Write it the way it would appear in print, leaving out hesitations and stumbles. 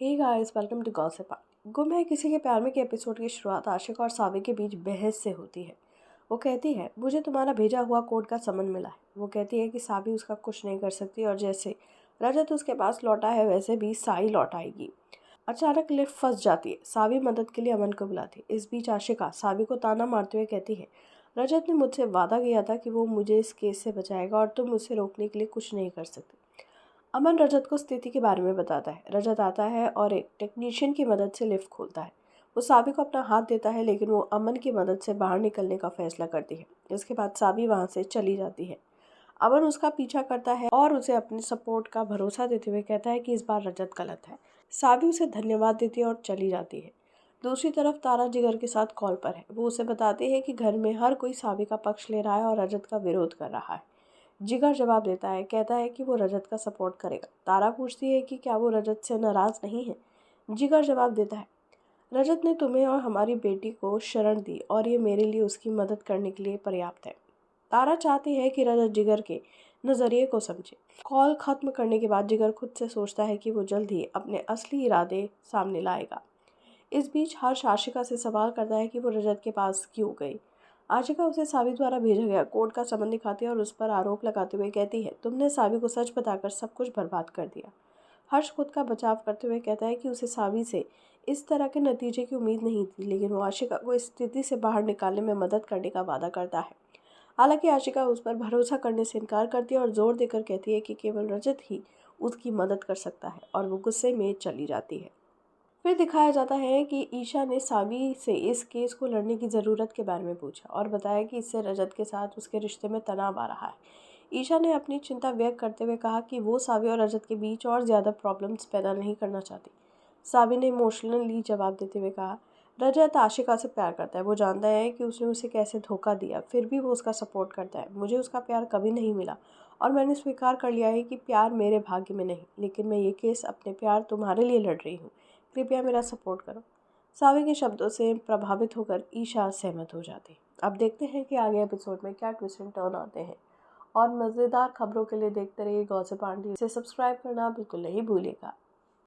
Hey guys, welcome to gossip. गुम है किसी के प्यार में के एपिसोड की शुरुआत आशिक और सावी के बीच बहस से होती है। वो कहती है, मुझे तुम्हारा भेजा हुआ कोड का समन मिला है। वो कहती है कि सावी उसका कुछ नहीं कर सकती और जैसे रजत उसके पास लौटा है वैसे भी साई लौट आएगी। अचानक लिफ्ट फंस जाती है। सावी मदद के लिए अमन को बुलाती है। इस बीच आशिका सावी को ताना मारते हुए कहती है, रजत ने मुझसे वादा किया था कि वो मुझे इस केस से बचाएगा और तुम उसे रोकने के लिए कुछ नहीं कर सकते। अमन रजत को स्थिति के बारे में बताता है। रजत आता है और एक टेक्नीशियन की मदद से लिफ्ट खोलता है। वो सावी को अपना हाथ देता है लेकिन वो अमन की मदद से बाहर निकलने का फैसला करती है। इसके बाद सावी वहाँ से चली जाती है। अमन उसका पीछा करता है और उसे अपने सपोर्ट का भरोसा देते हुए कहता है कि इस बार रजत गलत है। सावी उसे धन्यवाद देती है और चली जाती है। दूसरी तरफ तारा जिगर के साथ कॉल पर है। वो उसे बताती है कि घर में हर कोई सावी का पक्ष ले रहा है और रजत का विरोध कर रहा है। जिगर जवाब देता है, कहता है कि वो रजत का सपोर्ट करेगा। तारा पूछती है कि क्या वो रजत से नाराज नहीं है। जिगर जवाब देता है, रजत ने तुम्हें और हमारी बेटी को शरण दी और ये मेरे लिए उसकी मदद करने के लिए पर्याप्त है। तारा चाहती है कि रजत जिगर के नज़रिए को समझे। कॉल खत्म करने के बाद जिगर खुद से सोचता है कि वो जल्द ही अपने असली इरादे सामने लाएगा। इस बीच हर्ष आशिका से सवाल करता है कि वो रजत के पास क्यों गई। आशिका उसे सावी द्वारा भेजा गया कोर्ट का समन दिखाती है और उस पर आरोप लगाते हुए कहती है, तुमने सावी को सच बताकर सब कुछ बर्बाद कर दिया। हर्ष खुद का बचाव करते हुए कहता है कि उसे सावी से इस तरह के नतीजे की उम्मीद नहीं थी, लेकिन वो आशिका को इस स्थिति से बाहर निकालने में मदद करने का वादा करता है। हालांकि आशिका उस पर भरोसा करने से इनकार करती है और जोर देकर कहती है कि केवल रजत ही उसकी मदद कर सकता है और वो गुस्से में चली जाती है। फिर दिखाया जाता है कि ईशा ने सावी से इस केस को लड़ने की ज़रूरत के बारे में पूछा और बताया कि इससे रजत के साथ उसके रिश्ते में तनाव आ रहा है। ईशा ने अपनी चिंता व्यक्त करते हुए कहा कि वो सावी और रजत के बीच और ज़्यादा प्रॉब्लम्स पैदा नहीं करना चाहती। सावी ने इमोशनली जवाब देते हुए कहा, रजत आशिका से प्यार करता है। वो जानता है कि उसने उसे कैसे धोखा दिया, फिर भी वो उसका सपोर्ट करता है। मुझे उसका प्यार कभी नहीं मिला और मैंने स्वीकार कर लिया है कि प्यार मेरे भाग्य में नहीं, लेकिन मैं ये केस अपने प्यार तुम्हारे लिए लड़ रही हूँ। कृपया मेरा सपोर्ट करो। सावी के शब्दों से प्रभावित होकर ईशा सहमत हो जाती। अब देखते हैं कि आगे एपिसोड में क्या ट्विस्ट एंड टर्न आते हैं। और मज़ेदार खबरों के लिए देखते रहिए गॉसिप आंटी। इसे सब्सक्राइब करना बिल्कुल नहीं भूलिएगा।